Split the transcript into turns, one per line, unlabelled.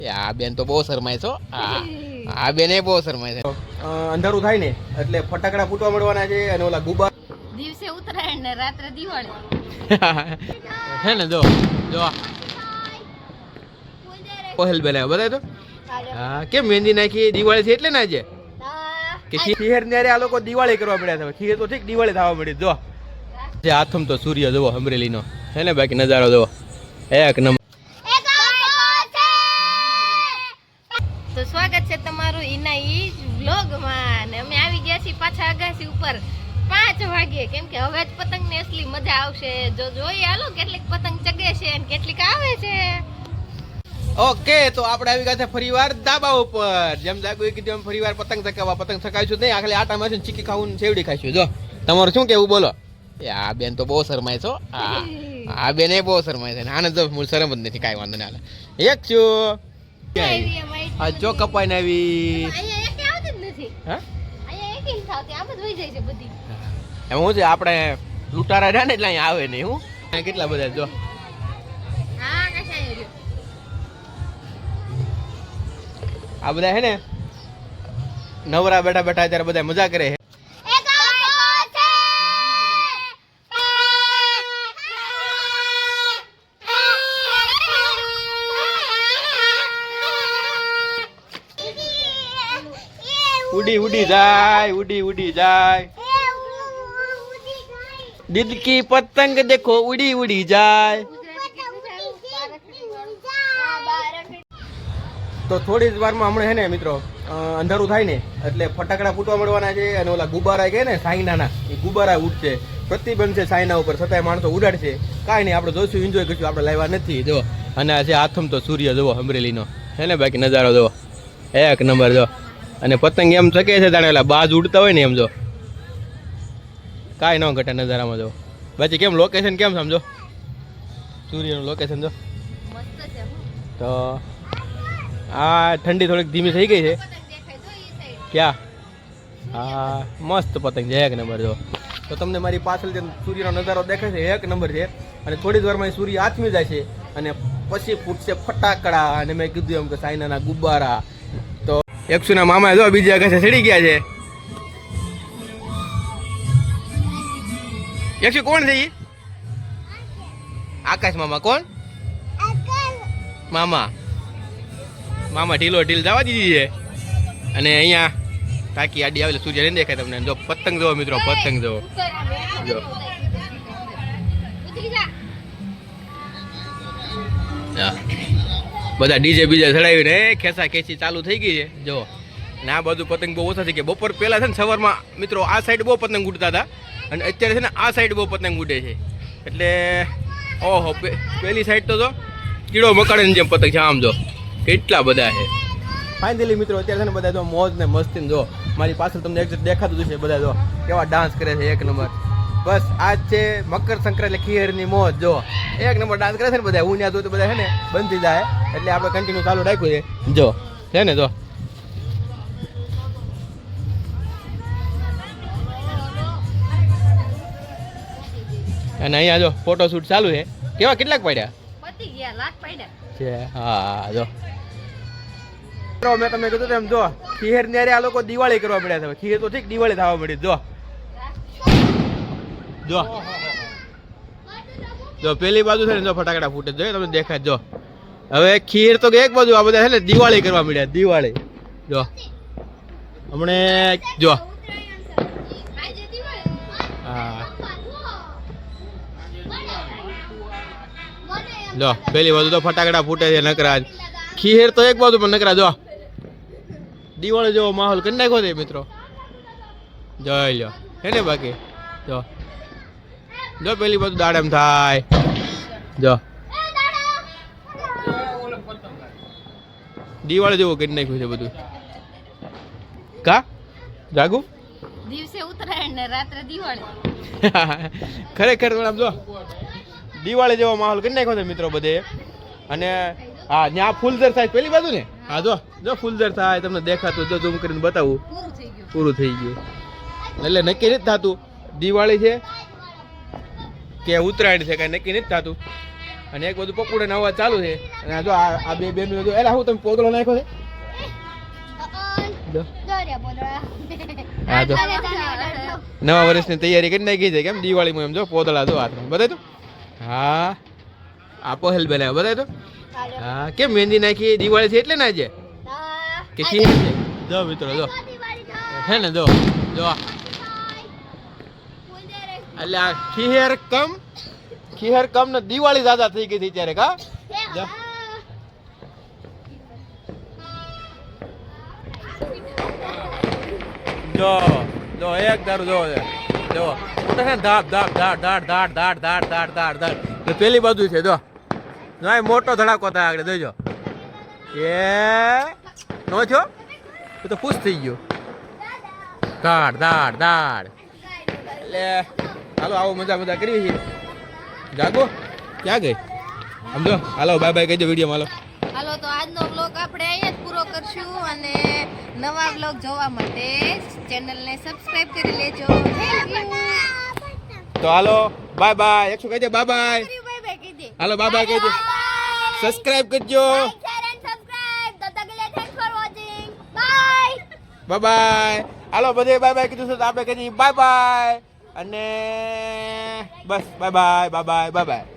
આ બેન તો બહુ શરમાય છો. આ બેન એ બહુ શરમાય છે. અંધારું થાય ને એટલે ફટાકડા ફૂટવા મળવાના છે અને ઓલા ગુબ્બારા
દિવસે ઉત્તરાયણ ને રાત્રે દિવાળી
હે ને જો જો કોહેલ બેલા બતાય તો. હા કેમ મહેંદી નાખી દિવાળી છે એટલે ના છે કે ખીર ને આ લોકો દિવાળી કરવા મળ્યા છે. ખીર તો ઠીક દિવાળી થવા મળી. જો જે હાથમ તો સૂર્ય જોવો અમરેલી નો હે ને બાકી નજારો જોવો એક નંબર.
તો સ્વાગત છે તમારું ઈના ઈ વ્લોગમાં ને અમે આવી ગયા છીએ પાછા અગાસી ઉપર 5 વાગે કેમ કે હવે જ પતંગ ને અસલી મજા આવશે. જો જોઈએ હાલો કેટલીક પતંગ ચગે છે અને કેટલીક આવે છે.
ઓકે તો આપણે આવી ગયા છે ફરીવાર ધાબા ઉપર. જેમ જાગુએ કીધું એમ ફરીવાર પતંગ ચગાવવા. પતંગ ચગાવીશું નહીં આખલે આટા મારશું ચીકી ખાવું સેવડી ખાઈશું. જો તમારું શું કેવું બોલો. આ બેન તો બહુ શરમાય છો. આ બેન એ બહુ શરમાય છે. આને જો મૂળ શરમ જ નથી કાંઈ વાંધો નહીં. એક છું આ જો કપાઈ ને આવી
અહીંયા એક આવતી જ નથી.
હા
અહીંયા એક ઇન થાતી આમ જ વહી જાય છે બધી.
એમ હું છે આપણે લૂંટારા રહ્યા ને એટલે અહીંયા આવે નહીં. હું કેટલા બધા જો
હા કશાય રહ્યો.
આ બધા હે ને નવરા બેઠા બેઠા ત્યારે બધા મજા કરે છે. ઉડી ઉડી જાય ઉડી ઉડી જાય દિલ કી પતંગ દેખો ઉડી ઉડી જાય. તો થોડી જ વારમાં હમણાં હે ને મિત્રો અંધારું થાય ને એટલે ફટાકડા ફૂટવા મળવાના છે અને ઓલા ગુબ્બારા કહે ને સાઈનાના એ ગુબ્બારા ઉડશે. પ્રતિબંધ છે સાઈના ઉપર છતાંય માણસો ઉડાડશે. કાંઈ નહીં આપણે જોઈશું એન્જોય કરીશું. આપણે લાવ્યા નથી જો. અને આ છે હાથમ તો સૂર્ય જોવો અમરેલીનો હે ને બાકી નજારો જોવો એક નંબર જો. અને પતંગ એમ શકે છે તાણે ઓલા બાજ ઉડતા હોય ને એમ જો કાંઈ ન ઘટે નજારામાં જો. બાકી કેમ લોકેશન કેમ સમજો સૂર્યનું લોકેશન જો.
મસ્ત છે
તો આ ઠંડી થોડીક ધીમી થઈ ગઈ છે
પતંગ દેખાય જો ઈ સાઈડ.
ક્યાં હા મસ્ત પતંગ છે એક નંબર જો. તો તમને મારી પાછળ જે સૂર્યનો નજારો દેખાય છે એક નંબર છે. અને થોડી જ વારમાં સૂર્ય આથમી જાય છે અને પછી ફૂટશે ફટાકડા. અને મેં કીધું એમ કે સાઈનાના ગુબ્બારા. તો એકસુના મામા જો બીજી આકાશે ચડી ગયા છે. એકસુ કોણ છે ઈ? આકાશ મામા કોણ? મામા મામા ઢીલો ઢીલ જવા દીધી છે. અને અહીંયા ટાંકી આડી આવેલી સૂર્ય નહીં દેખાય તમને. જો પતંગ જોવો મિત્રો પતંગ જોવો જો.
ઉતરી જા.
બધા ડીજે બીજે ચડાવીને ખેંચા ખેંચી ચાલુ થઈ ગઈ છે જો. અને આ બાજુ પતંગ બહુ ઓછા થઈ ગયા. બપોર પહેલા છે ને સવારમાં મિત્રો આ સાઈડ બહુ પતંગ ઉડતા હતા અને અત્યારે છે ને આ સાઈડ બહુ પતંગ ઉડે છે. એટલે ઓહો પહેલી સાઈડ તો જો કીડો મકાડે જેમ પતંગ છે આમ જો કેટલા બધા છે. ફાઇનલી મિત્રો અત્યારે છે ને બધા જો મોજ ને મસ્તી જો. મારી પાછળ તમને એક્ઝેક્ટ દેખાતું જ છે બધા જો કેવા ડાન્સ કરે છે એક નંબર. બસ આજ છે મકર સંક્રાંતિ ખીરની મોજ જો. એક નંબર ડાન્સ કરે છે ને બધા. હું ત્યાં જોઉં તો બધા છે ને બંધ થઈ જાય એટલે આપણે કન્ટિન્યુ ચાલુ રાખ્યું છે જો છે ને જો. અને અહીંયા જો ફોટો શૂટ ચાલુ છે. કેવા કેટલાક પડ્યા
પતી ગયા લાખ પાડ્યા
છે. હા જો મેં તમને કીધું એમ જો ખીર ને આ લોકો દિવાળી કરવા મળ્યા છે. ખીર તો ઠીક દિવાળી થવા મળી. જો જો જો પેલી બાજુ છે ને જો ફટાકડા ફૂટે જો તમને દેખાય જો. હવે ખીર તો એક બાજુ આ બધા છે ને દિવાળી કરવા મળ્યા દિવાળી જો. હમણે જો હા જો પેલી બાજુ તો ફટાકડા ફૂટે છે નકરા. ખીર તો એક બાજુ પણ નકરા જો દિવાળી જેવો માહોલ કરી નાખ્યો છે મિત્રો. જોઈ લો હે ને બાકી જો જો પેલી બાજુ દાડમ થાય જો દિવાળી જેવું કરી નાખ્યું છે બધું. કા જાગુ
દિવસે ઉત્તરાયણ ને રાત્રે દિવાળી
ખરેખર આમ જો દિવાળી જેવો માહોલ કરી નાખ્યો છે મિત્રો બધે. અને હા ત્યાં ફૂલઝર થાય પેલી બાજુ ને. હા જો જો ફૂલઝર થાય તમને દેખાતું જો ઝૂમ કરીને બતાવું પૂરું થઈ ગયું. એટલે નક્કી નથી થતું દિવાળી છે કે ઉત્તરાયણ છે કાંઈ નક્કી નથી થતું. અને એક બધું પકોડાનો અવાજ ચાલુ છે. અને આ જો આ બે બેનું જો એલા હું તમે પોદળો નાખ્યો છે જો. હા જો નવા વર્ષની તૈયારી કરી નાખી છે કેમ દિવાળીમાં એમ જો પોદળા જો હાથમાં બતાય તો. હા આ પહેલ બનાવ્યો બતાય તો. હા કેમ મહેંદી નાખી દિવાળી છે એટલે ને આજે કે ખીર છે જો મિત્રો જો હે ને જો જો એટલે આ ખીહેર કમ ને દિવાળી દાદા થઈ ગઈ હતી ત્યારે કા જો. જો જો એક દારૂ જો જો ધાડ ધાડ ધાડ ધાડ ધાડ ધાડ ધાડ ધાડ ધાડ ધાડ એટલે પેલી બાજુ છે જો જો મોટો ધડાકો થાય આગળ જોજો એ નો છો એ તો ખુશ થઈ ગયો ધાડ ધાડ ધાડ એટલે હાલો આવો મજા મજા કરી છે જાગો ક્યાં ગઈ સમજો હાલો બાય બાય કહેજો વિડીયોમાં હાલો.
હાલો તો આજનો વ્લોગ આપણે અહીંયા જ પૂરો કરશું અને નવા વ્લોગ જોવા માટે ચેનલને સબસ્ક્રાઇબ કરી લેજો. Thank you.
તો હાલો બાય બાય એકસો કહેજે બાય બાય
બાય બાય કહી દે.
હાલો બાય બાય કહેજો સબસ્ક્રાઇબ કરજો બાય બાય હાલો બધે બાય બાય કીધું છે તો આપણે કહીએ બાય બાય અને બસ bye bye bye bye bye by